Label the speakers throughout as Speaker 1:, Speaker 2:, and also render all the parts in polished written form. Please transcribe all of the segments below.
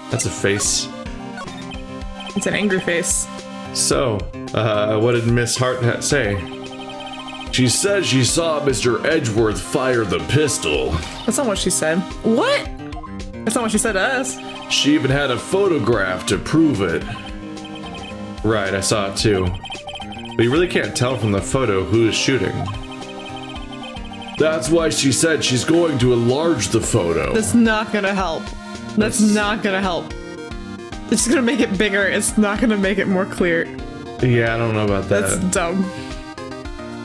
Speaker 1: That's a face.
Speaker 2: It's an angry face.
Speaker 1: So, what did Miss Hart say? She said she saw Mr. Edgeworth fire the pistol.
Speaker 2: That's not what she said. What? That's not what she said to us.
Speaker 1: She even had a photograph to prove it. Right, I saw it too. But you really can't tell from the photo who is shooting. That's why she said she's going to enlarge the photo.
Speaker 2: That's not gonna help. That's not gonna help. It's just gonna make it bigger. It's not gonna make it more clear.
Speaker 1: Yeah, I don't know about that.
Speaker 2: That's dumb.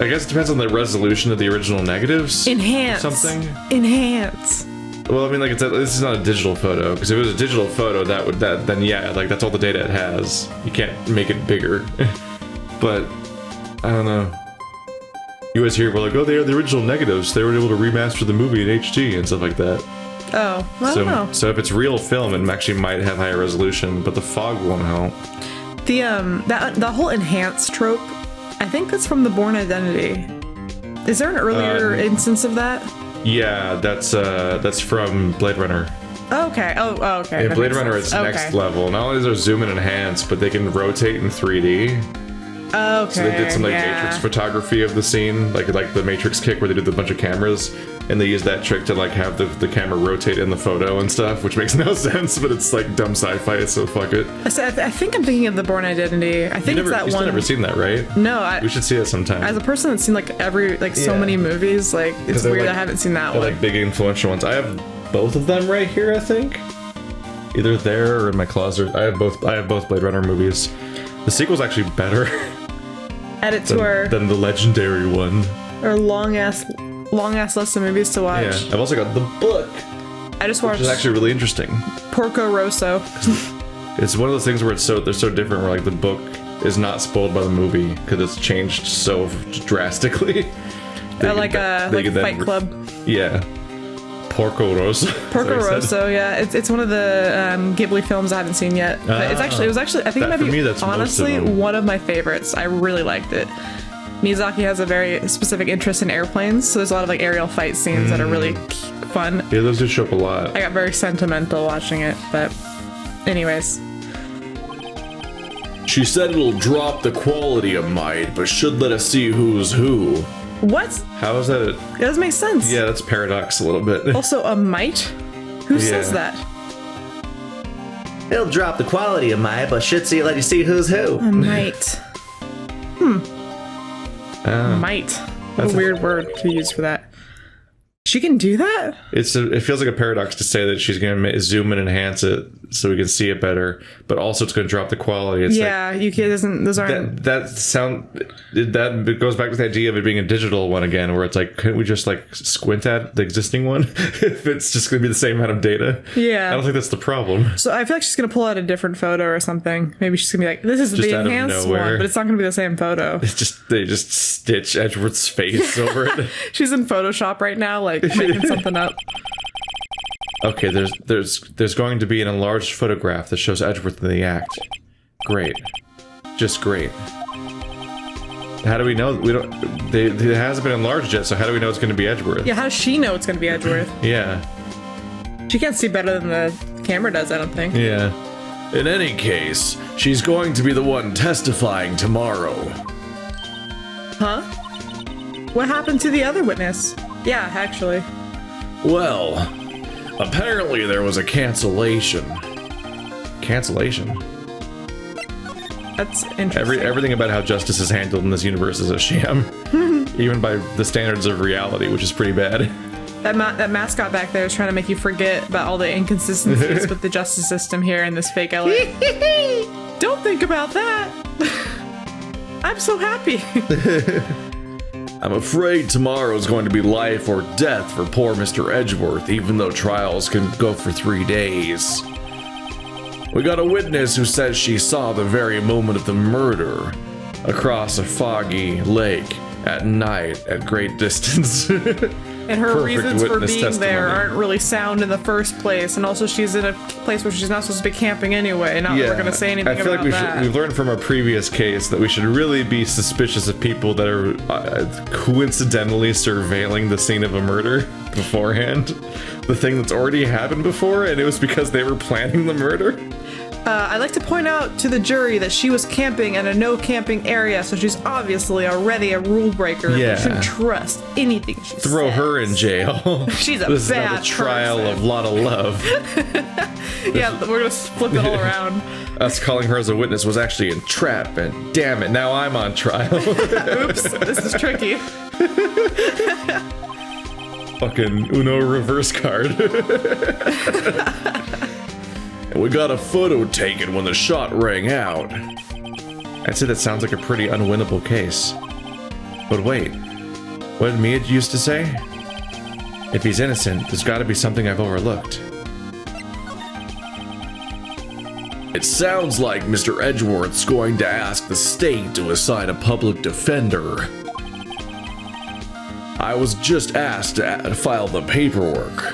Speaker 1: I guess it depends on the resolution of the original negatives.
Speaker 2: Enhance.
Speaker 1: Something.
Speaker 2: Enhance.
Speaker 1: Well, I mean, like, this is not a digital photo, because if it was a digital photo, then yeah, like, that's all the data it has. You can't make it bigger. But, I don't know. You guys here were like, oh, they are the original negatives. They were able to remaster the movie in HD and stuff like that.
Speaker 2: Oh, I don't know.
Speaker 1: So if it's real film, it actually might have higher resolution, but the fog won't help.
Speaker 2: The whole enhance trope, I think that's from the Bourne Identity. Is there an earlier instance of that?
Speaker 1: Yeah, that's from Blade Runner.
Speaker 2: Oh, okay. Oh, okay.
Speaker 1: In Blade Runner, it's next level. Not only is there zoom and enhance, but they can rotate in 3D.
Speaker 2: Okay.
Speaker 1: So they did some Matrix photography of the scene, like the Matrix kick where they did a bunch of cameras, and they used that trick to like have the camera rotate in the photo and stuff, which makes no sense, but it's like dumb sci-fi, so fuck it.
Speaker 2: I think I'm thinking of the Bourne Identity. I think it's that one.
Speaker 1: You've never seen that, right?
Speaker 2: No,
Speaker 1: we should see it sometime.
Speaker 2: As a person that's seen so many movies, like it's weird I haven't seen that one.
Speaker 1: Like big influential ones. I have both of them right here, I think. Either there or in my closet. I have both Blade Runner movies. The sequel's actually better.
Speaker 2: Add it to our
Speaker 1: than the legendary one.
Speaker 2: Our long ass list of movies to watch.
Speaker 1: Yeah, I've also got the book.
Speaker 2: I just watched.
Speaker 1: Which is actually really interesting.
Speaker 2: Porco Rosso.
Speaker 1: It's one of those things where they're so different. Where like the book is not spoiled by the movie because it's changed so drastically.
Speaker 2: Like Fight Club.
Speaker 1: Yeah. Porco Rosso.
Speaker 2: Porco Rosso, yeah. It's one of the Ghibli films I haven't seen yet. But it was actually I think it might be honestly one of my favorites. I really liked it. Miyazaki has a very specific interest in airplanes, so there's a lot of like aerial fight scenes that are really fun.
Speaker 1: Yeah, those do show up a lot.
Speaker 2: I got very sentimental watching it, but anyways.
Speaker 1: She said it'll drop the quality of might, but should let us see who's who.
Speaker 2: What?
Speaker 1: How is that?
Speaker 2: It doesn't make sense.
Speaker 1: Yeah, that's paradox a little bit.
Speaker 2: Also, a might? Who says that?
Speaker 3: It'll drop the quality of might, but should let you see who's who.
Speaker 2: A might. Might. What a weird word to use for that. She can do that?
Speaker 1: It feels like a paradox to say that she's going to zoom and enhance it so we can see it better, but also it's going to drop the quality. It's
Speaker 2: those aren't...
Speaker 1: That goes back to the idea of it being a digital one again, where it's like, couldn't we just like squint at the existing one if it's just going to be the same amount of data?
Speaker 2: Yeah.
Speaker 1: I don't think that's the problem.
Speaker 2: So I feel like she's going to pull out a different photo or something. Maybe she's going to be like, this is the enhanced one, but it's not going to be the same photo.
Speaker 1: They just stitch Edgeworth's face over it.
Speaker 2: She's in Photoshop right now, like making something up.
Speaker 1: Okay, there's going to be an enlarged photograph that shows Edgeworth in the act. Great. Just great. How do we know? It hasn't been enlarged yet, so how do we know it's going to be Edgeworth?
Speaker 2: Yeah, how does she know it's going to be Edgeworth?
Speaker 1: Yeah.
Speaker 2: She can't see better than the camera does, I don't think.
Speaker 1: Yeah. In any case, she's going to be the one testifying tomorrow.
Speaker 2: Huh? What happened to the other witness? Yeah, actually.
Speaker 1: Well, apparently there was a cancellation. Cancellation?
Speaker 2: That's interesting.
Speaker 1: Everything about how justice is handled in this universe is a sham. Even by the standards of reality, which is pretty bad.
Speaker 2: That mascot back there is trying to make you forget about all the inconsistencies with the justice system here in this fake LA. Don't think about that. I'm so happy.
Speaker 1: I'm afraid tomorrow's going to be life or death for poor Mr. Edgeworth, even though trials can go for 3 days. We got a witness who says she saw the very moment of the murder across a foggy lake at night at great distance.
Speaker 2: And her reasons for being there aren't really sound in the first place, and also she's in a place where she's not supposed to be camping anyway. Not that we're going to say anything about that.
Speaker 1: We've learned from our previous case that we should really be suspicious of people that are coincidentally surveilling the scene of a murder. beforehand. The thing that's already happened before, and it was because they were planning the murder.
Speaker 2: I'd like to point out to the jury that she was camping in a no camping area, so she's obviously already a rule breaker.
Speaker 1: Yeah.
Speaker 2: You shouldn't trust anything she
Speaker 1: Throw
Speaker 2: says.
Speaker 1: her in jail.
Speaker 2: She's a
Speaker 1: This
Speaker 2: bad
Speaker 1: is not a trial
Speaker 2: person.
Speaker 1: of lot of love.
Speaker 2: Yeah, we're gonna flip it all around.
Speaker 1: Us calling her as a witness was actually a trap, and damn it, now I'm on trial.
Speaker 2: Oops, this is tricky.
Speaker 1: Fucking Uno reverse card. And we got a photo taken when the shot rang out. I'd say that sounds like a pretty unwinnable case. But wait, what did Mia used to say? If he's innocent, there's gotta be something I've overlooked. It sounds like Mr. Edgeworth's going to ask the state to assign a public defender. I was just asked to file the paperwork.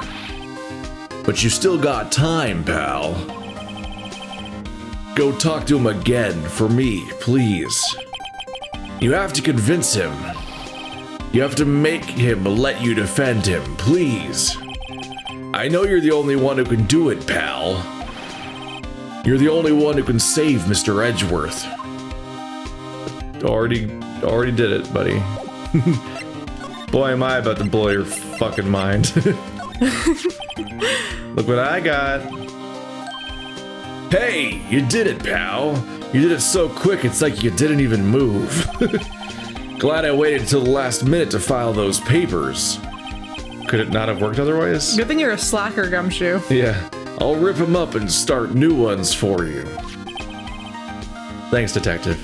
Speaker 1: But you still got time, pal. Go talk to him again for me, please. You have to convince him. You have to make him let you defend him, please. I know you're the only one who can do it, pal. You're the only one who can save Mr. Edgeworth. Already did it, buddy. Boy, am I about to blow your fucking mind. Look what I got. Hey, you did it, pal. You did it so quick, it's like you didn't even move. Glad I waited until the last minute to file those papers. Could it not have worked otherwise?
Speaker 2: Good thing you're a slacker, Gumshoe.
Speaker 1: Yeah, I'll rip them up and start new ones for you. Thanks, detective.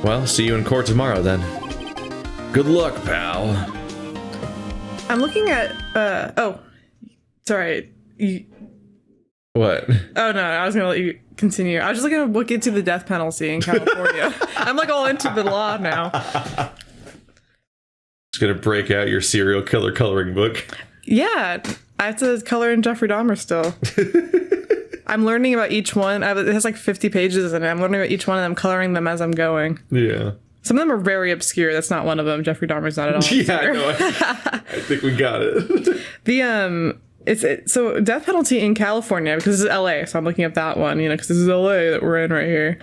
Speaker 1: Well, see you in court tomorrow then. Good luck, pal.
Speaker 2: I'm looking at, oh, sorry.
Speaker 1: What?
Speaker 2: Oh no, I was gonna let you continue. I was just gonna look into the death penalty in California. I'm like all into the law now.
Speaker 1: Just gonna break out your serial killer coloring book.
Speaker 2: Yeah, I have to color in Jeffrey Dahmer still. I'm learning about each one. It has like 50 pages in it. I'm learning about each one and I'm coloring them as I'm going.
Speaker 1: Yeah.
Speaker 2: Some of them are very obscure. That's not one of them. Jeffrey Dahmer's not at all obscure.
Speaker 1: Yeah, I know. I think we got it.
Speaker 2: So death penalty in California, because this is LA, so I'm looking up that one, because this is LA that we're in right here.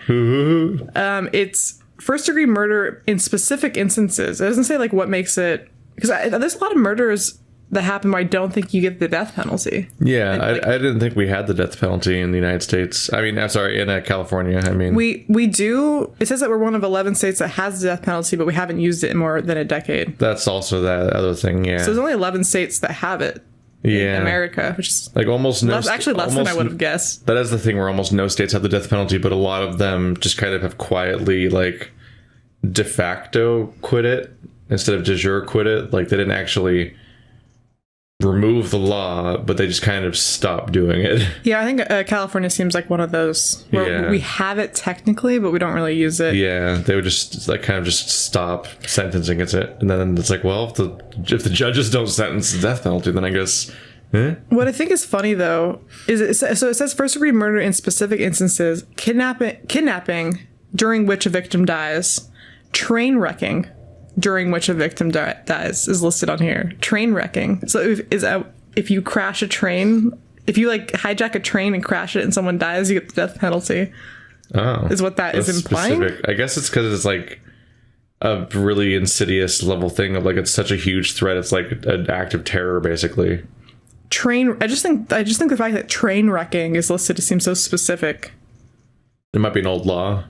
Speaker 2: It's first degree murder in specific instances. It doesn't say like what makes it, because there's a lot of murders that happen where I don't think you get the death penalty.
Speaker 1: Yeah,
Speaker 2: And,
Speaker 1: I didn't think we had the death penalty in the United States. I mean, I'm sorry, in California. I mean,
Speaker 2: we do. It says that we're one of 11 states that has the death penalty, but we haven't used it in more than a decade.
Speaker 1: That's also that other thing. Yeah.
Speaker 2: So there's only 11 states that have it.
Speaker 1: Yeah.
Speaker 2: In America, which is
Speaker 1: like almost no.
Speaker 2: Actually, less than I would have guessed.
Speaker 1: That is the thing where almost no states have the death penalty, but a lot of them just kind of have quietly like de facto quit it instead of de jure quit it. Like they didn't actually remove the law, but they just kind of stopped doing it.
Speaker 2: Yeah, I think California seems like one of those where we have it technically, but we don't really use it.
Speaker 1: Yeah, they would just like kind of just stop sentencing it, and then it's like, well, if the judges don't sentence the death penalty, then I guess.
Speaker 2: What I think is funny though is it says first degree murder in specific instances, kidnapping during which a victim dies, train wrecking during which a victim dies is listed on here. Train wrecking. So if you crash a train, if you like hijack a train and crash it and someone dies, you get the death penalty.
Speaker 1: Oh,
Speaker 2: is what that is implying.
Speaker 1: Specific. I guess it's because it's like a really insidious level thing of like it's such a huge threat. It's like an act of terror, basically.
Speaker 2: I just think the fact that train wrecking is listed to seem so specific.
Speaker 1: It might be an old law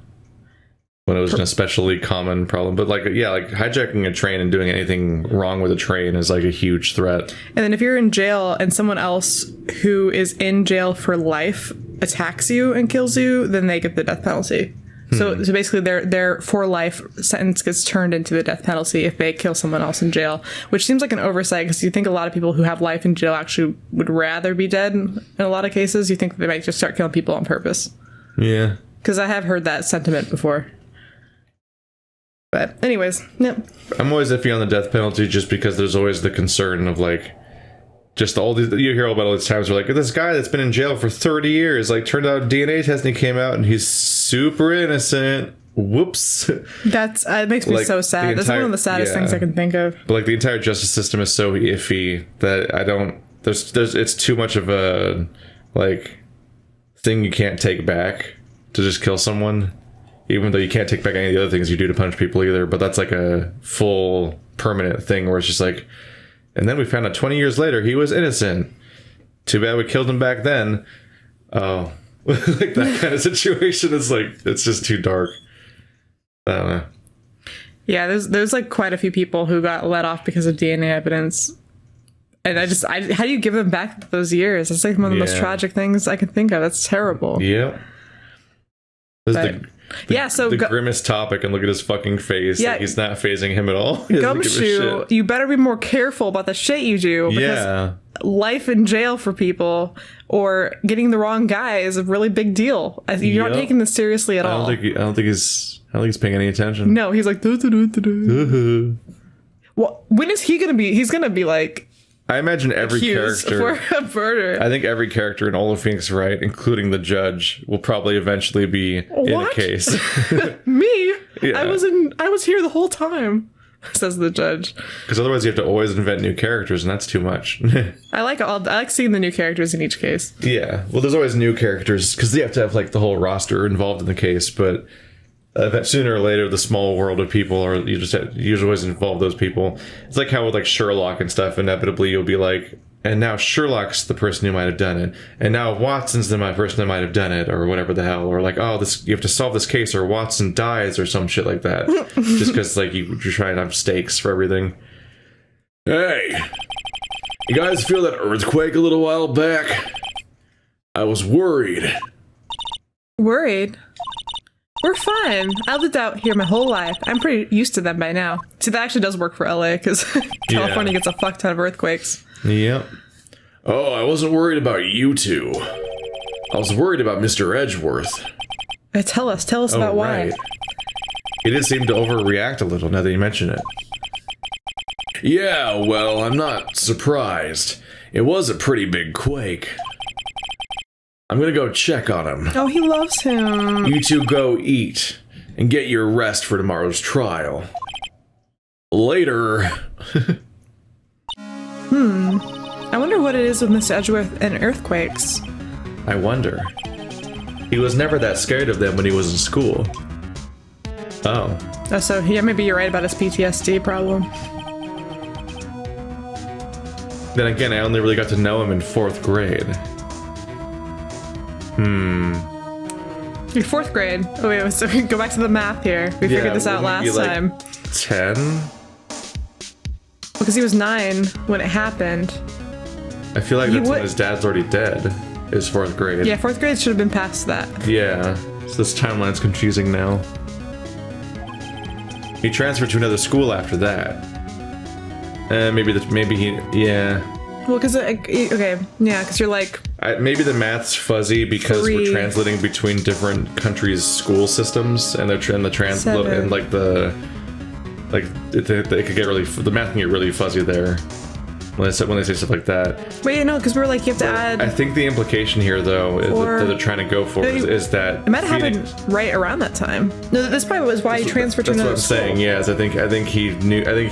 Speaker 1: when it was an especially common problem, but like hijacking a train and doing anything wrong with a train is like a huge threat.
Speaker 2: And then if you're in jail and someone else who is in jail for life attacks you and kills you, then they get the death penalty. So basically their for life sentence gets turned into the death penalty if they kill someone else in jail, which seems like an oversight because you think a lot of people who have life in jail actually would rather be dead in a lot of cases. You think they might just start killing people on purpose.
Speaker 1: Yeah.
Speaker 2: Because I have heard that sentiment before. But anyways, yep.
Speaker 1: I'm always iffy on the death penalty just because there's always the concern of like, just all these, you hear about all these times where like, this guy that's been in jail for 30 years, like turned out DNA testing came out and he's super innocent. whoops.
Speaker 2: That's it makes me
Speaker 1: like,
Speaker 2: so sad. That's one of the saddest things I can think of.
Speaker 1: But like the entire justice system is so iffy that I don't. There's it's too much of a like thing you can't take back to just kill someone, even though you can't take back any of the other things you do to punish people either. But that's like a full permanent thing where it's just like, and then we found out 20 years later he was innocent. Too bad we killed him back then. Oh, like that kind of situation is like, it's just too dark. I don't know.
Speaker 2: Yeah, there's like quite a few people who got let off because of DNA evidence. And how do you give them back those years? It's like one of the most tragic things I can think of. That's terrible.
Speaker 1: Yep.
Speaker 2: So
Speaker 1: the grimmest topic, and look at his fucking face. Yeah, like he's not phasing him at all.
Speaker 2: Gumshoe, you better be more careful about the shit you do. Because life in jail for people or getting the wrong guy is a really big deal. You're not taking this seriously at all.
Speaker 1: I don't think he's paying any attention.
Speaker 2: No, he's like, well, when is he gonna be? He's gonna be like,
Speaker 1: I imagine every character
Speaker 2: for a murder.
Speaker 1: I think every character in all of Phoenix Wright, including the judge, will probably eventually be in a case.
Speaker 2: Me? Yeah. I was here the whole time, says the judge.
Speaker 1: Because otherwise you have to always invent new characters, and that's too much.
Speaker 2: I like seeing the new characters in each case.
Speaker 1: Yeah. Well, there's always new characters because you have to have like the whole roster involved in the case, but sooner or later, the small world of people you always involve those people. It's like how with like Sherlock and stuff, inevitably you'll be like, and now Sherlock's the person who might have done it, and now Watson's the person that might have done it, or whatever the hell, or like, oh, you have to solve this case, or Watson dies, or some shit like that, just because like you're trying to have stakes for everything. Hey, you guys feel that earthquake a little while back? I was worried.
Speaker 2: Worried? We're fine. I lived out here my whole life. I'm pretty used to them by now. See, that actually does work for LA, because California gets a fuck ton of earthquakes.
Speaker 1: Yep. Oh, I wasn't worried about you two. I was worried about Mr. Edgeworth.
Speaker 2: Tell us about why.
Speaker 1: He did seem to overreact a little now that you mention it. Yeah, well, I'm not surprised. It was a pretty big quake. I'm gonna go check on him.
Speaker 2: Oh, he loves him.
Speaker 1: You two go eat and get your rest for tomorrow's trial. Later.
Speaker 2: I wonder what it is with Mr. Edgeworth and earthquakes.
Speaker 1: I wonder. He was never that scared of them when he was in school. Oh,
Speaker 2: so yeah, maybe you're right about his PTSD problem.
Speaker 1: Then again, I only really got to know him in 4th grade.
Speaker 2: Your 4th grade. Oh wait, so we go back to the math here. We figured this out last time.
Speaker 1: 10?
Speaker 2: Because he was 9 when it happened.
Speaker 1: I feel like that's when his dad's already dead. Is 4th grade.
Speaker 2: Yeah, 4th grade should have been past that.
Speaker 1: Yeah, so this timeline's confusing now. He transferred to another school after that. Maybe he, yeah.
Speaker 2: Well, because because you're like.
Speaker 1: Maybe the math's fuzzy because we're translating between different countries' school systems, and they could get really, the math can get really fuzzy there when they say stuff like that.
Speaker 2: Wait, no, because we're like, you have to add.
Speaker 1: I think the implication here, though, that they're trying to go for is that
Speaker 2: it might have happened right around that time. No, this probably was why he transferred to another school.
Speaker 1: That's what I'm saying. Yes, I think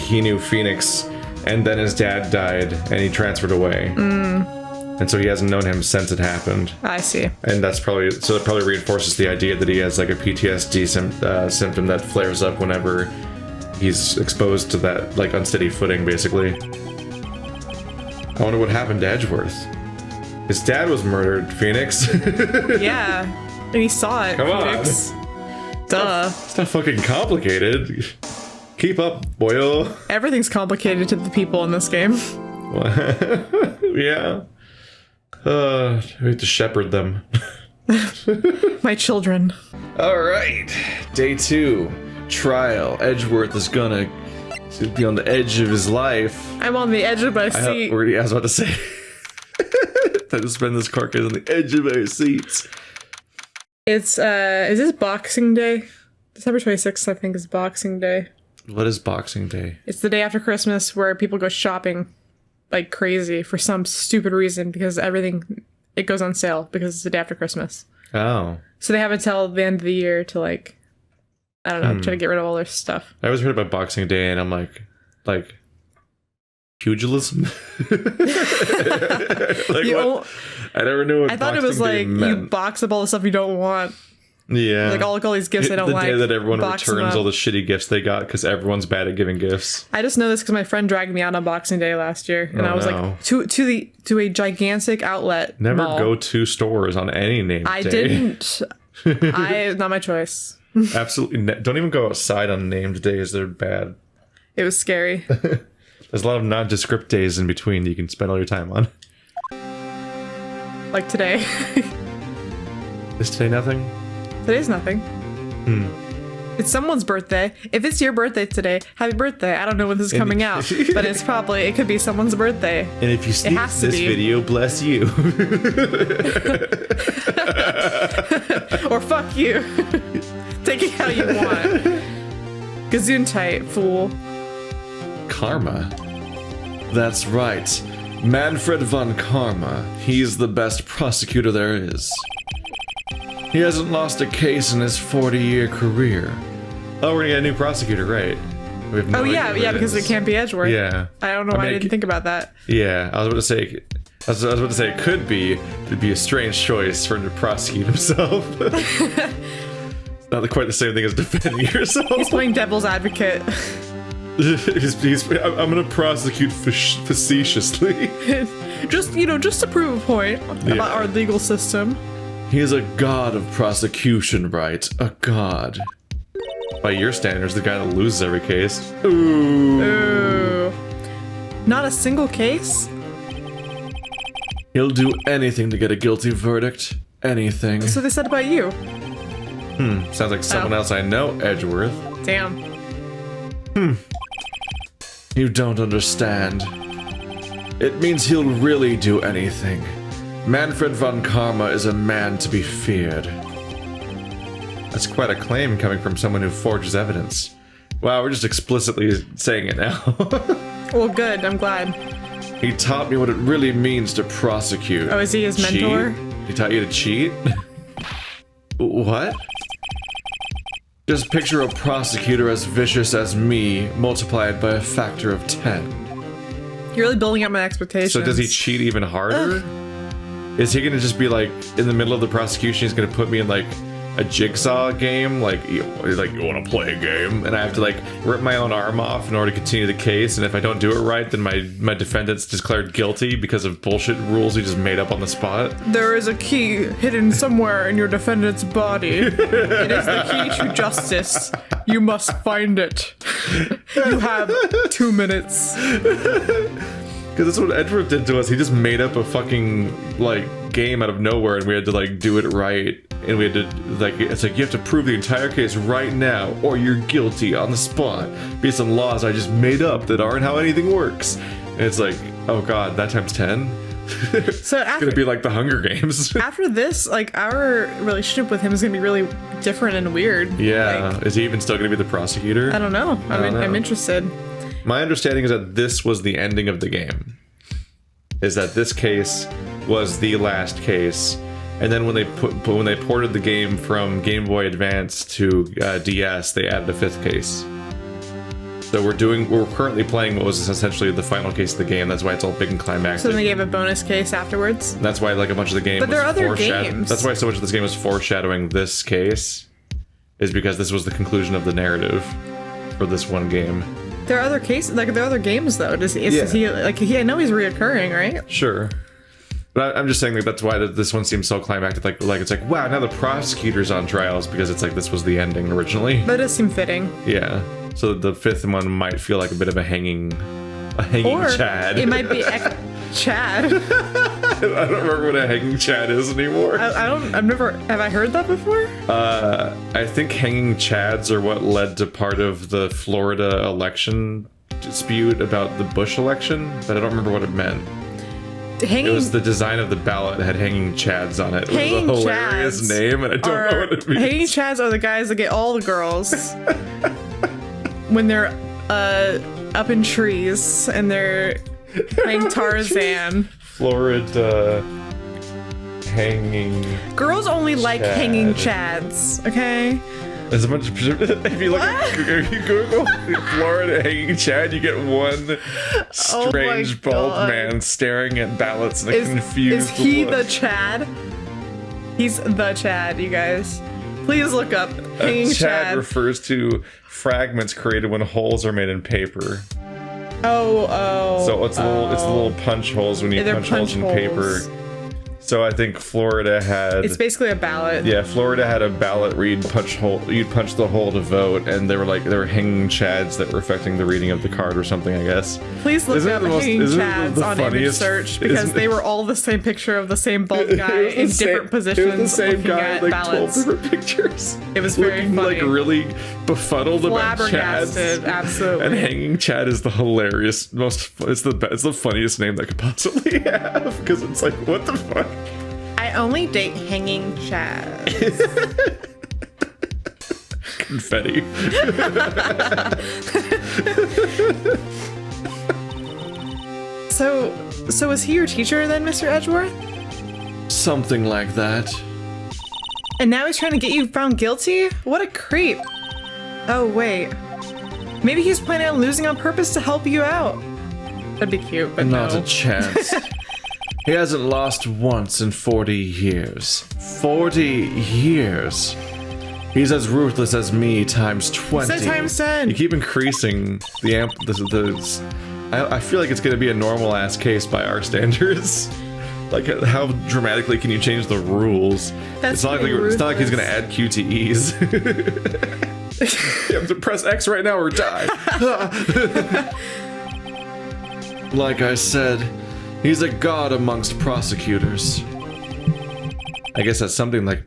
Speaker 1: he knew Phoenix, and then his dad died, and he transferred away. And so he hasn't known him since it happened.
Speaker 2: I see.
Speaker 1: And that probably reinforces the idea that he has like a PTSD symptom that flares up whenever he's exposed to that like unsteady footing, basically. I wonder what happened to Edgeworth. His dad was murdered, Phoenix.
Speaker 2: Yeah, and he saw it.
Speaker 1: Come
Speaker 2: Phoenix. Duh.
Speaker 1: It's not fucking complicated. Keep up, boyo.
Speaker 2: Everything's complicated to the people in this game.
Speaker 1: Yeah. We have to shepherd them.
Speaker 2: My children.
Speaker 1: Alright. Day 2. Trial. Edgeworth is gonna be on the edge of his life.
Speaker 2: I'm on the edge of my seat.
Speaker 1: I was about to say. Time to spend this carcass on the edge of our seats.
Speaker 2: It's, is this Boxing Day? December 26th, I think, is Boxing Day.
Speaker 1: What is Boxing Day?
Speaker 2: It's the day after Christmas where people go shopping like crazy for some stupid reason because it goes on sale because it's the day after Christmas.
Speaker 1: Oh.
Speaker 2: So they have until the end of the year to like I don't know, try to get rid of all their stuff.
Speaker 1: I always heard about Boxing Day, and I'm like pugilism. What? I never knew what
Speaker 2: I thought
Speaker 1: Boxing
Speaker 2: it was
Speaker 1: Day
Speaker 2: like
Speaker 1: meant.
Speaker 2: you box up all the stuff you don't want.
Speaker 1: Yeah,
Speaker 2: like all these gifts I don't like.
Speaker 1: The day that everyone
Speaker 2: box
Speaker 1: returns all the shitty gifts they got because everyone's bad at giving gifts.
Speaker 2: I just know this because my friend dragged me out on Boxing Day last year, and I was like to a gigantic outlet.
Speaker 1: Never
Speaker 2: mall.
Speaker 1: Go to stores on any name day.
Speaker 2: I didn't. Not my choice.
Speaker 1: Absolutely, don't even go outside on named days. They're bad.
Speaker 2: It was scary.
Speaker 1: There's a lot of nondescript days in between that you can spend all your time on.
Speaker 2: Like today.
Speaker 1: Is today nothing?
Speaker 2: Today's nothing. It's someone's birthday. If it's your birthday today, happy birthday. I don't know when this is coming out, but it could be someone's birthday.
Speaker 1: And if you see this video, bless you.
Speaker 2: Or fuck you. Take it how you want. Gesundheit, fool.
Speaker 1: Karma. That's right. Manfred von Karma. He's the best prosecutor there is. He hasn't lost a case in his 40-year career. Oh, we're gonna get a new prosecutor, right? We have no idea
Speaker 2: because it can't be Edgeworth.
Speaker 1: Yeah.
Speaker 2: I don't know why I didn't think about that.
Speaker 1: Yeah, I was about to say it could be. It'd be a strange choice for him to prosecute himself. Not quite the same thing as defending yourself.
Speaker 2: He's playing devil's advocate.
Speaker 1: I'm gonna prosecute facetiously.
Speaker 2: just to prove a point about our legal system.
Speaker 1: He is a god of prosecution, right? A god. By your standards, the guy that loses every case. Ooh.
Speaker 2: Not a single case?
Speaker 1: He'll do anything to get a guilty verdict. Anything.
Speaker 2: That's what they said about you.
Speaker 1: Sounds like someone else I know, Edgeworth.
Speaker 2: Damn.
Speaker 1: You don't understand. It means he'll really do anything. Manfred von Karma is a man to be feared. That's quite a claim coming from someone who forges evidence. Wow, we're just explicitly saying it now.
Speaker 2: Well, good. I'm glad.
Speaker 1: He taught me what it really means to prosecute.
Speaker 2: Oh, is he his mentor?
Speaker 1: He taught you to cheat? What? Just picture a prosecutor as vicious as me, multiplied by a factor of 10.
Speaker 2: You're really building up my expectations.
Speaker 1: So does he cheat even harder? Is he gonna just be like, in the middle of the prosecution, he's gonna put me in like a jigsaw game? Like you wanna play a game? And I have to like rip my own arm off in order to continue the case, and if I don't do it right, then my defendant's declared guilty because of bullshit rules he just made up on the spot?
Speaker 2: There is a key hidden somewhere in your defendant's body. It is the key to justice. You must find it. You have 2 minutes.
Speaker 1: Because that's what Edgeworth did to us. He just made up a fucking, like, game out of nowhere, and we had to, like, do it right. And we had to, like, it's like, you have to prove the entire case right now, or you're guilty on the spot, based on laws I just made up that aren't how anything works. And it's like, oh god, that times 10?
Speaker 2: So
Speaker 1: it's gonna be like the Hunger Games.
Speaker 2: After this, like, our relationship with him is gonna be really different and weird.
Speaker 1: Yeah.
Speaker 2: Like,
Speaker 1: is he even still gonna be the prosecutor?
Speaker 2: I don't know. I'm interested.
Speaker 1: My understanding is that this was the ending of the game. Is that this case was the last case, and then when they ported the game from Game Boy Advance to DS, they added a 5th case. So we're currently playing what was essentially the final case of the game. That's why it's all big and climactic.
Speaker 2: So then they gave a bonus case afterwards.
Speaker 1: And that's why like a bunch of the game.
Speaker 2: But there are other games.
Speaker 1: That's why so much of this game was foreshadowing this case, is because this was the conclusion of the narrative for this one game.
Speaker 2: There are other cases, like there are other games though. Does he like I know he's reoccurring, right?
Speaker 1: Sure. But I'm just saying that that's why this one seems so climactic. Like it's like, wow, now the prosecutor's on trials because it's like this was the ending originally.
Speaker 2: That does seem fitting.
Speaker 1: Yeah. So the 5th one might feel like a bit of a hanging
Speaker 2: or
Speaker 1: Chad.
Speaker 2: It might be Chad.
Speaker 1: I don't remember what a hanging Chad is anymore.
Speaker 2: Have I heard that before?
Speaker 1: I think hanging Chads are what led to part of the Florida election dispute about the Bush election, but I don't remember what it meant. It was the design of the ballot that had hanging Chads on it. It was a hilarious name, and I don't know what it means.
Speaker 2: Hanging Chads are the guys that get all the girls when they're up in trees and they're playing Tarzan.
Speaker 1: Florida hanging.
Speaker 2: Girls only
Speaker 1: Chad.
Speaker 2: like hanging Chads, okay?
Speaker 1: There's a bunch of if you look if you Google Florida hanging Chad, you get one strange bald man staring at ballots in a confused
Speaker 2: Is he
Speaker 1: look.
Speaker 2: the Chad? He's the Chad, you guys. Please look up hanging Chad.
Speaker 1: Refers to fragments created when holes are made in paper.
Speaker 2: So
Speaker 1: it's the little punch holes when you punch holes in paper. So I think Florida had...
Speaker 2: It's basically a ballot.
Speaker 1: Yeah, Florida had a ballot where you'd punch the hole to vote, and they were hanging chads that were affecting the reading of the card or something, I guess.
Speaker 2: Please look up hanging chads on image search, because they were all the same picture of the same bald guy in different positions.
Speaker 1: It was the same guy in like
Speaker 2: ballots.
Speaker 1: 12 different pictures.
Speaker 2: It was very funny.
Speaker 1: Like really befuddled about chads.
Speaker 2: Absolutely.
Speaker 1: And hanging chad is the hilarious, it's the funniest name that could possibly have, because it's like, what the fuck?
Speaker 2: I only date hanging chads.
Speaker 1: Confetti.
Speaker 2: So was he your teacher then, Mr. Edgeworth?
Speaker 1: Something like that.
Speaker 2: And now he's trying to get you found guilty? What a creep. Oh, wait. Maybe he's planning on losing on purpose to help you out. That'd be cute, but
Speaker 1: not
Speaker 2: no.
Speaker 1: a chance. He hasn't lost once in 40 years. 40 years. He's as ruthless as me times 20.
Speaker 2: He said times 10.
Speaker 1: You keep increasing the amp. I feel like it's going to be a normal ass case by our standards. Like, how dramatically can you change the rules?
Speaker 2: It's not
Speaker 1: like he's going to add QTEs. You have to press X right now or die. Like I said, he's a god amongst prosecutors. I guess that's something like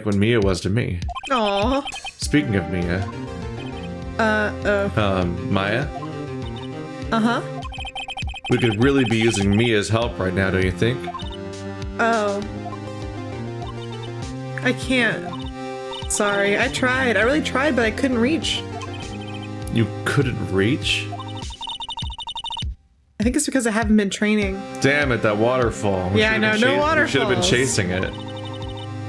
Speaker 1: when Mia was to me.
Speaker 2: Aww.
Speaker 1: Speaking of Mia. Maya?
Speaker 2: Uh-huh.
Speaker 1: We could really be using Mia's help right now, don't you think?
Speaker 2: Oh. I can't. Sorry, I tried. I really tried, but I couldn't reach.
Speaker 1: You couldn't reach?
Speaker 2: I think it's because I haven't been training.
Speaker 1: Damn it, that waterfall.
Speaker 2: Yeah, I know, no waterfalls.
Speaker 1: We should have been chasing it.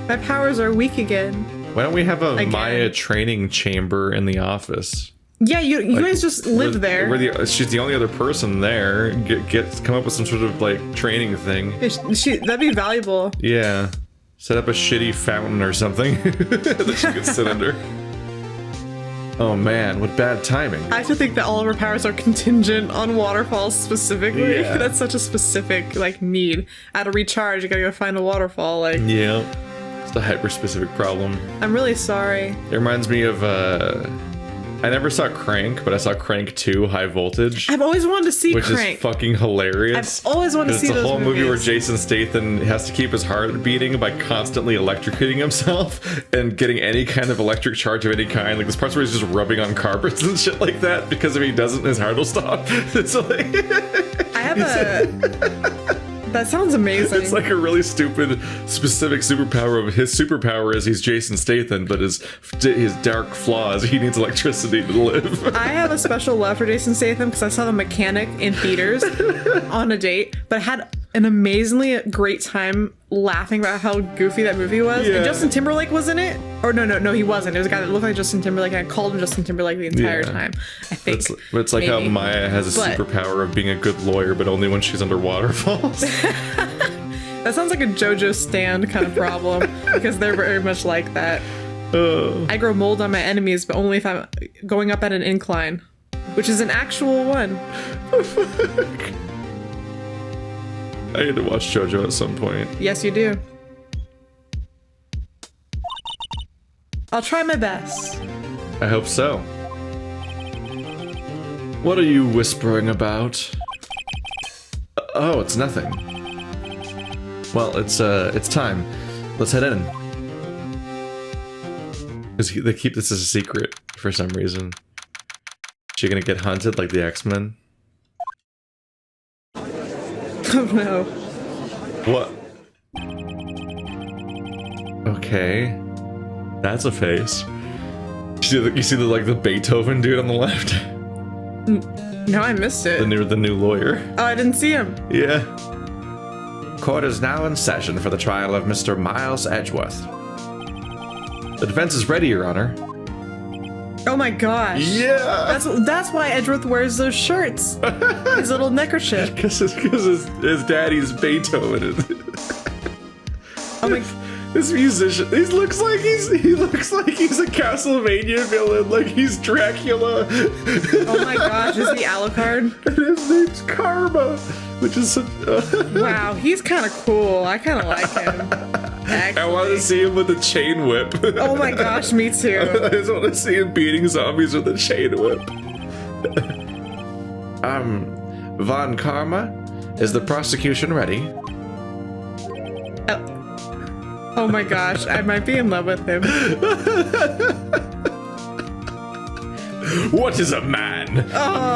Speaker 2: My powers are weak again.
Speaker 1: Why don't we have a Maya training chamber in the office?
Speaker 2: Yeah, you guys just live there.
Speaker 1: She's the only other person there. Come up with some sort of like training thing.
Speaker 2: That'd be valuable.
Speaker 1: Yeah. Set up a shitty fountain or something that she could sit under. Oh man, what bad timing.
Speaker 2: I actually think that all of our powers are contingent on waterfalls specifically. Yeah. That's such a specific, like, need. Out of recharge, you gotta go find a waterfall, like...
Speaker 1: Yeah. It's a hyper-specific problem.
Speaker 2: I'm really sorry.
Speaker 1: It reminds me of, I never saw Crank, but I saw Crank 2 High Voltage.
Speaker 2: I've always wanted to see
Speaker 1: Crank. Which is fucking hilarious.
Speaker 2: I've always wanted to see those movies.
Speaker 1: It's a whole movie where Jason Statham has to keep his heart beating by constantly electrocuting himself and getting any kind of electric charge of any kind. Like, there's parts where he's just rubbing on carpets and shit like that, because if he doesn't, his heart will stop. It's like...
Speaker 2: I have a... That sounds amazing.
Speaker 1: It's like a really stupid, specific superpower of his superpower is he's Jason Statham, but his dark flaws, he needs electricity to live.
Speaker 2: I have a special love for Jason Statham because I saw The Mechanic in theaters on a date, but had an amazingly great time laughing about how goofy that movie was. Yeah. And Justin Timberlake was in it. Or no, he wasn't. It was a guy that looked like Justin Timberlake, and I called him Justin Timberlake the entire time, I think.
Speaker 1: But it's like maybe. How Maya has a superpower of being a good lawyer, but only when she's under waterfalls.
Speaker 2: That sounds like a JoJo stand kind of problem, because they're very much like that. I grow mold on my enemies, but only if I'm going up at an incline, which is an actual one.
Speaker 1: I need to watch JoJo at some point.
Speaker 2: Yes, you do. I'll try my best.
Speaker 1: I hope so. What are you whispering about? Oh, it's nothing. Well, it's time. Let's head in. They keep this as a secret for some reason. Is she gonna get hunted like the X-Men?
Speaker 2: Oh no.
Speaker 1: What? Okay. That's a face. You see the Beethoven dude on the left?
Speaker 2: No, I missed it.
Speaker 1: The new lawyer.
Speaker 2: Oh, I didn't see him.
Speaker 1: Yeah.
Speaker 3: Court is now in session for the trial of Mr. Miles Edgeworth.
Speaker 1: The defense is ready, Your Honor.
Speaker 2: Oh my gosh.
Speaker 1: Yeah.
Speaker 2: That's why Edgeworth wears those shirts. His little neckerchief.
Speaker 1: Because his daddy's Beethoven.
Speaker 2: Oh my.
Speaker 1: This musician, he looks like he's a Castlevania villain, like he's Dracula.
Speaker 2: Oh my gosh, is he Alucard?
Speaker 1: And his name's Karma, which is such.
Speaker 2: Wow, he's kind of cool. I kind of like him. Actually.
Speaker 1: I want to see him with a chain whip.
Speaker 2: Oh my gosh, me too.
Speaker 1: I just want to see him beating zombies with a chain whip. Von Karma, is the prosecution ready?
Speaker 2: Oh my gosh, I might be in love with him.
Speaker 1: What is a man?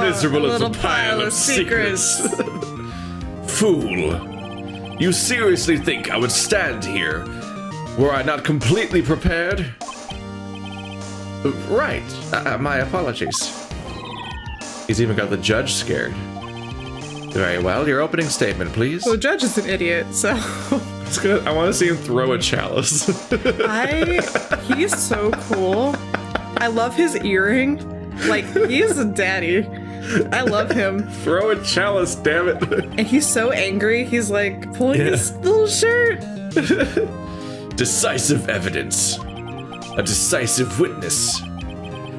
Speaker 1: Miserable as a pile of secrets. Fool. You seriously think I would stand here were I not completely prepared? Right. My apologies. He's even got the judge scared. Very well. Your opening statement, please.
Speaker 2: Well, the judge is an idiot, so...
Speaker 1: It's good. I want to see him throw a chalice.
Speaker 2: He's so cool. I love his earring. Like, he's a daddy. I love him.
Speaker 1: Throw a chalice, damn it.
Speaker 2: And he's so angry. He's like pulling his little shirt.
Speaker 1: Decisive evidence. A decisive witness.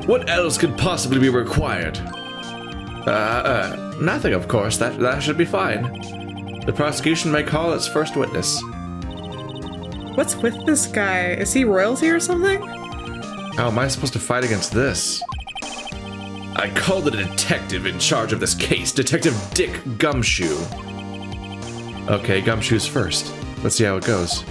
Speaker 1: What else could possibly be required? Nothing, of course. That should be fine. The prosecution may call its first witness.
Speaker 2: What's with this guy? Is he royalty or something?
Speaker 1: How am I supposed to fight against this? I called the detective in charge of this case, Detective Dick Gumshoe. Okay, Gumshoe's first. Let's see how it goes.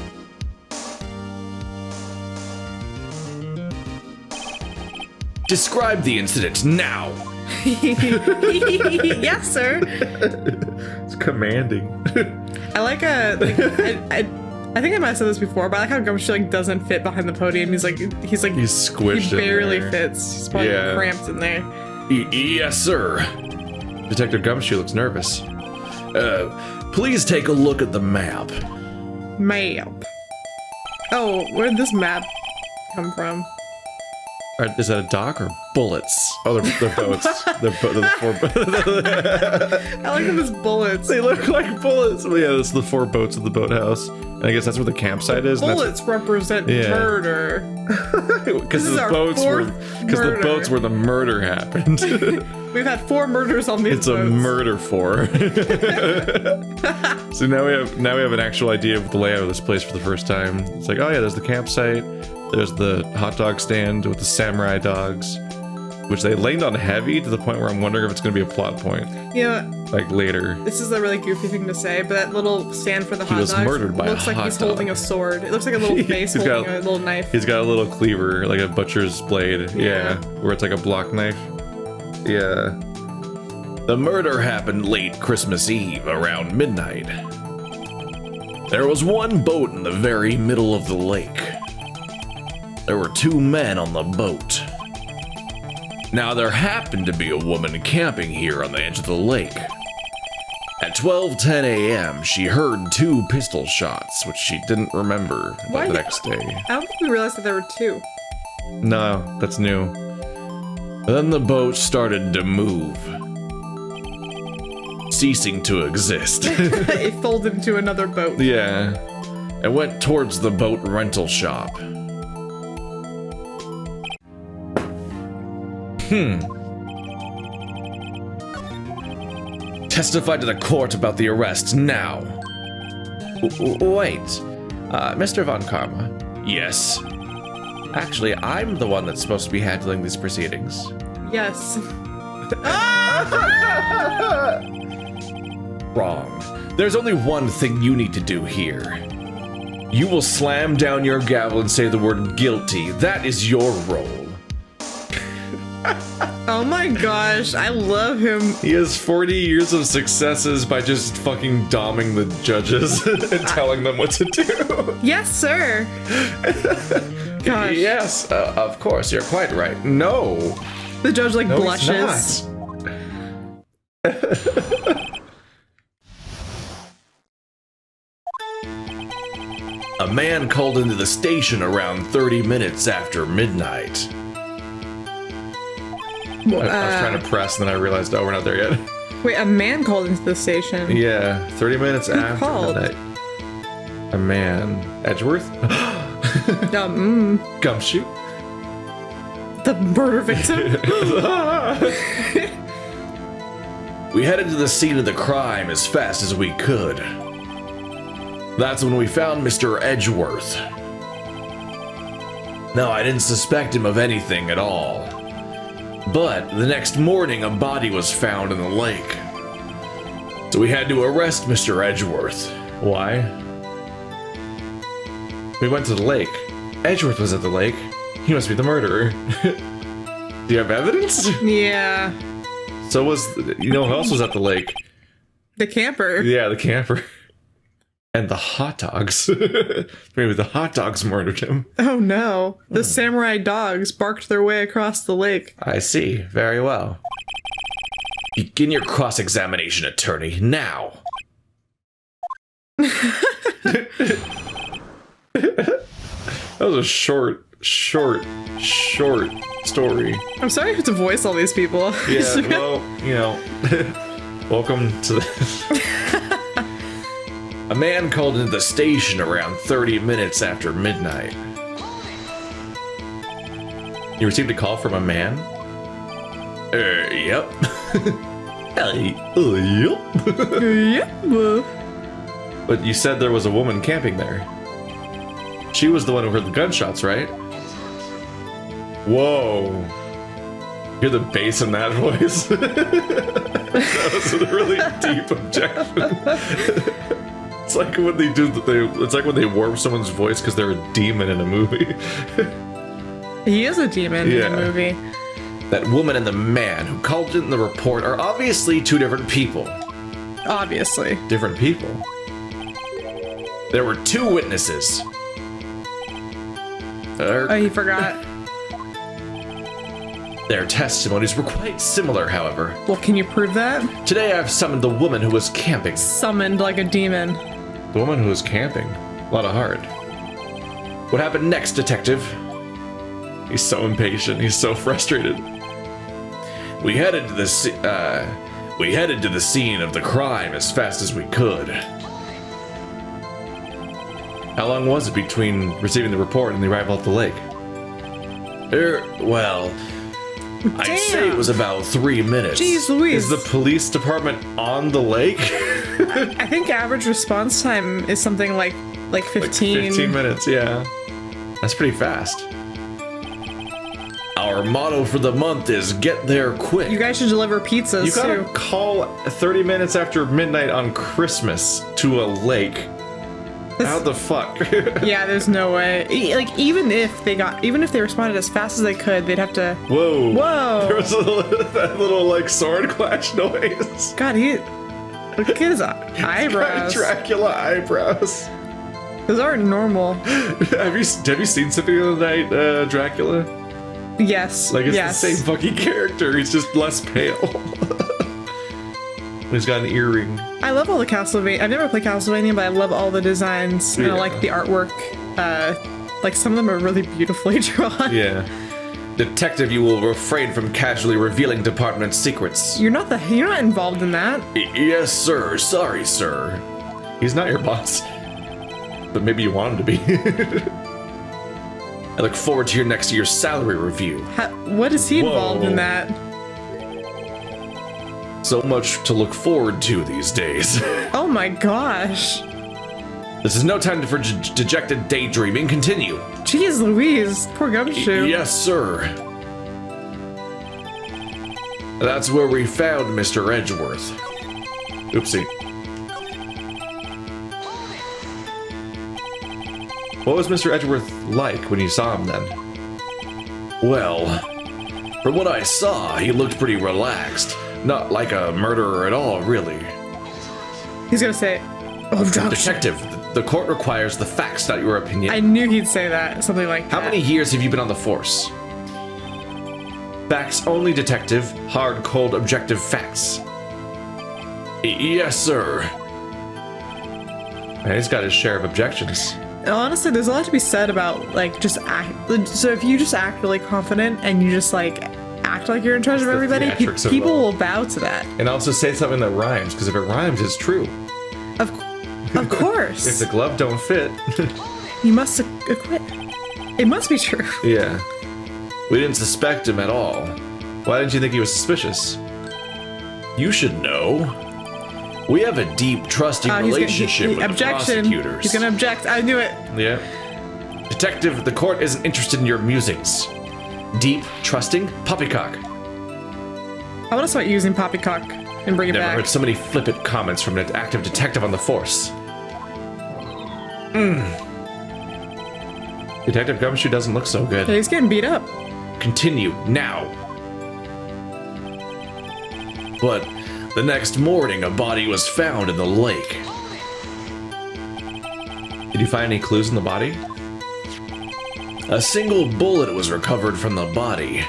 Speaker 1: Describe the incident now.
Speaker 2: Yes, sir.
Speaker 1: It's commanding.
Speaker 2: I like I think I might have said this before, but I like how Gumshoe like doesn't fit behind the podium. He's squished. He barely fits. He's probably cramped in there.
Speaker 1: Yes, sir. Detective Gumshoe looks nervous. Please take a look at the map.
Speaker 2: Map. Oh, where'd this map come from?
Speaker 1: Is that a dock or bullets? Oh, they're boats. they're the four.
Speaker 2: I like them as bullets.
Speaker 1: They look like bullets. Well, yeah, that's the four boats of the boathouse. And I guess that's where the campsite is.
Speaker 2: Bullets represent murder.
Speaker 1: Because the boats where the murder happened.
Speaker 2: We've had 4 murders on these boats.
Speaker 1: It's a murder 4. So now we have an actual idea of the layout of this place for the first time. It's like, oh yeah, there's the campsite. There's the hot dog stand with the samurai dogs, which they laid on heavy to the point where I'm wondering if it's going to be a plot point.
Speaker 2: Yeah.
Speaker 1: Like later.
Speaker 2: This is a really goofy thing to say, but that little stand for the hot dogs looks like he's holding a sword. It looks like a little face holding a little knife.
Speaker 1: He's got a little cleaver, like a butcher's blade. Yeah. Where it's like a block knife. Yeah. The murder happened late Christmas Eve around midnight. There was one boat in the very middle of the lake. There were 2 men on the boat. Now there happened to be a woman camping here on the edge of the lake. At 12:10 a.m., she heard 2 pistol shots, which she didn't remember the next day.
Speaker 2: I don't think we realized that there were 2.
Speaker 1: No, that's new. Then the boat started to move, ceasing to exist.
Speaker 2: It folded into another boat.
Speaker 1: Yeah, it went towards the boat rental shop. Testify to the court about the arrest now. Wait, Mr. Von Karma. Yes. Actually, I'm the one that's supposed to be handling these proceedings.
Speaker 2: Yes.
Speaker 1: Wrong. There's only one thing you need to do here. You will slam down your gavel and say the word guilty. That is your role.
Speaker 2: Oh my gosh, I love him.
Speaker 1: He has 40 years of successes by just fucking doming the judges and telling them what to do.
Speaker 2: Yes, sir. Gosh.
Speaker 1: Yes, of course, you're quite right. No.
Speaker 2: The judge blushes.
Speaker 1: A man called into the station around 30 minutes after midnight. I was trying to press, and then I realized, oh, we're not there yet.
Speaker 2: Wait, a man called into the station?
Speaker 1: Yeah, 30 minutes
Speaker 2: Who
Speaker 1: after
Speaker 2: called?
Speaker 1: midnight. A man. Edgeworth? Gumshoe?
Speaker 2: The murder victim?
Speaker 1: We headed to the scene of the crime as fast as we could. That's when we found Mr. Edgeworth. No, I didn't suspect him of anything at all. But the next morning, a body was found in the lake. So we had to arrest Mr. Edgeworth. Why? We went to the lake. Edgeworth was at the lake. He must be the murderer. Do you have evidence?
Speaker 2: Yeah.
Speaker 1: So was, you know who else was at the lake?
Speaker 2: The camper.
Speaker 1: Yeah, the camper. And the hot dogs. Maybe the hot dogs murdered him.
Speaker 2: Oh no. The samurai dogs barked their way across the lake.
Speaker 1: I see. Very well. Begin your cross-examination, attorney, now. That was a short story.
Speaker 2: I'm sorry I have to voice all these people.
Speaker 1: Yeah, well, you know, welcome to the... A man called into the station around 30 minutes after midnight. You received a call from a man? Yep. Yep.
Speaker 2: Yep.
Speaker 1: But you said there was a woman camping there. She was the one who heard the gunshots, right? Whoa. Hear the bass in that voice? That was a really deep objection. It's like when they do it's like when they warp someone's voice because they're a demon in a movie.
Speaker 2: He is a demon in the movie.
Speaker 1: That woman and the man who called in the report are obviously two different people.
Speaker 2: Obviously.
Speaker 1: Different people. There were two witnesses.
Speaker 2: Oh, he forgot.
Speaker 1: Their testimonies were quite similar, however.
Speaker 2: Well, can you prove that?
Speaker 1: Today I've summoned the woman who was camping.
Speaker 2: Summoned like a demon.
Speaker 1: The woman who was camping? A lot of heart. What happened next, detective? He's so impatient. He's so frustrated. We headed to the scene of the crime as fast as we could. How long was it between receiving the report and the arrival at the lake? Well, I'd say it was about 3 minutes.
Speaker 2: Jeez Louise.
Speaker 1: Is the police department on the lake?
Speaker 2: I think average response time is something like 15.
Speaker 1: Like 15 minutes, yeah. That's pretty fast. Our motto for the month is get there quick.
Speaker 2: You guys should deliver pizzas,
Speaker 1: You gotta
Speaker 2: too.
Speaker 1: call 30 minutes after midnight on Christmas to a lake. How the fuck?
Speaker 2: Yeah, there's no way. Like, even if they responded as fast as they could, they'd have to...
Speaker 1: Whoa.
Speaker 2: Whoa.
Speaker 1: There was that little, like, sword clash noise.
Speaker 2: God, look at his eyebrows.
Speaker 1: Dracula eyebrows.
Speaker 2: Those aren't normal.
Speaker 1: Have you seen Symphony of the Night, Dracula?
Speaker 2: Yes.
Speaker 1: Like, it's
Speaker 2: yes.
Speaker 1: the same fucking character. He's just less pale. He's got an earring.
Speaker 2: I love all the Castlevania. I've never played Castlevania, but I love all the designs. And I like the artwork. Like, some of them are really beautifully drawn.
Speaker 1: Yeah. Detective, you will refrain from casually revealing department secrets.
Speaker 2: You're not involved in that.
Speaker 1: Yes, sir. Sorry, sir. He's not your boss. But maybe you want him to be. I look forward to your next year's salary review.
Speaker 2: What is he involved in that?
Speaker 1: So much to look forward to these days.
Speaker 2: Oh my gosh.
Speaker 1: This is no time for dejected daydreaming. Continue.
Speaker 2: Jeez Louise, poor Gumshoe.
Speaker 1: Yes, sir. That's where we found Mr. Edgeworth. Oopsie. What was Mr. Edgeworth like when you saw him then? Well, from what I saw, he looked pretty relaxed. Not like a murderer at all, really.
Speaker 2: He's gonna say,
Speaker 1: Detective, the court requires the facts, not your opinion.
Speaker 2: I knew he'd say that, something like that.
Speaker 1: How many years have you been on the force? Facts only, detective. Hard, cold, objective facts. Yes, sir. Man, he's got his share of objections.
Speaker 2: Honestly, there's a lot to be said about, like, just act. So if you just act really confident and you just, like, act like you're in charge of everybody, people will bow to that.
Speaker 1: And also say something that rhymes, because if it rhymes, it's true.
Speaker 2: Of course.
Speaker 1: If the glove don't fit,
Speaker 2: you must acquit. It must be true.
Speaker 1: Yeah. We didn't suspect him at all. Why didn't you think he was suspicious? You should know. We have a deep, trusting relationship with the prosecutors.
Speaker 2: He's gonna object. I knew it.
Speaker 1: Yeah. Detective, the court isn't interested in your musings. Deep, trusting, poppycock.
Speaker 2: I want to start using poppycock and bring it back.
Speaker 1: Never heard so many flippant comments from an active detective on the force. Detective Gumshoe doesn't look so good.
Speaker 2: Yeah, he's getting beat up.
Speaker 1: Continue, now. But the next morning, a body was found in the lake. Did you find any clues in the body? A single bullet was recovered from the body,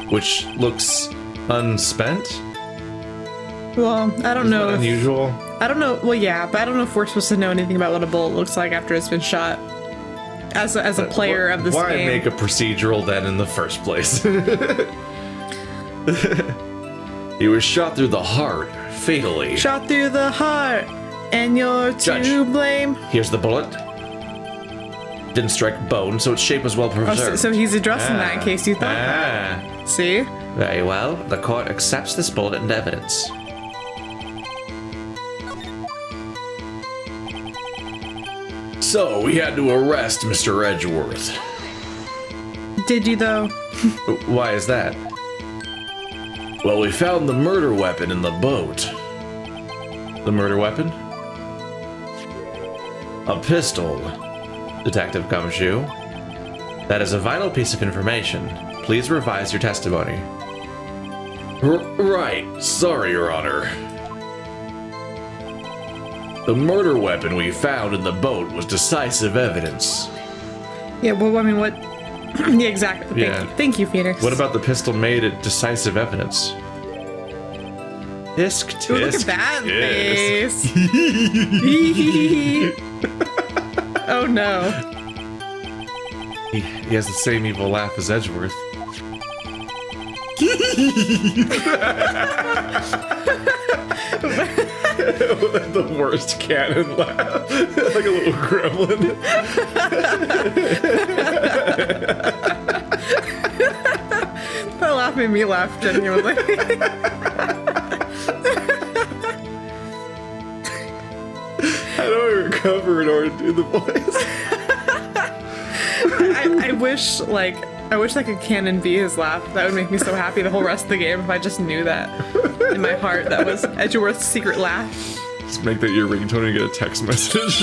Speaker 1: which looks unspent.
Speaker 2: Well, I don't know.
Speaker 1: Isn't that unusual?
Speaker 2: I don't know. Well, yeah, but I don't know if we're supposed to know anything about what a bullet looks like after it's been shot. As a player of this game.
Speaker 1: Why make a procedural then in the first place? He was shot through the heart, fatally.
Speaker 2: Shot through the heart, and you're to blame.
Speaker 1: Here's the bullet. Didn't strike bone, so its shape was well preserved.
Speaker 2: Oh, so he's addressing that in case you thought that. See?
Speaker 3: Very well. The court accepts this bullet into evidence.
Speaker 1: So, we had to arrest Mr. Edgeworth.
Speaker 2: Did you, though?
Speaker 1: Why is that? Well, we found the murder weapon in the boat. The murder weapon? A pistol, Detective Gumshoe. That is a vital piece of information. Please revise your testimony. Right. Sorry, Your Honor. The murder weapon we found in the boat was decisive evidence.
Speaker 2: Yeah, well, I mean, what... yeah, exactly. Thank you, Phoenix.
Speaker 1: What about the pistol made it decisive evidence? Tisk, tisk,
Speaker 2: look at that face. Oh, no.
Speaker 1: He has the same evil laugh as Edgeworth. The worst cannon laugh. Like a little gremlin.
Speaker 2: That laugh made me laugh genuinely.
Speaker 1: How do I recover in order to do the voice?
Speaker 2: I wish I could canon be his laugh. That would make me so happy the whole rest of the game if I just knew that in my heart. That was Edgeworth's secret laugh.
Speaker 1: Just make that your ringtone and get a text message.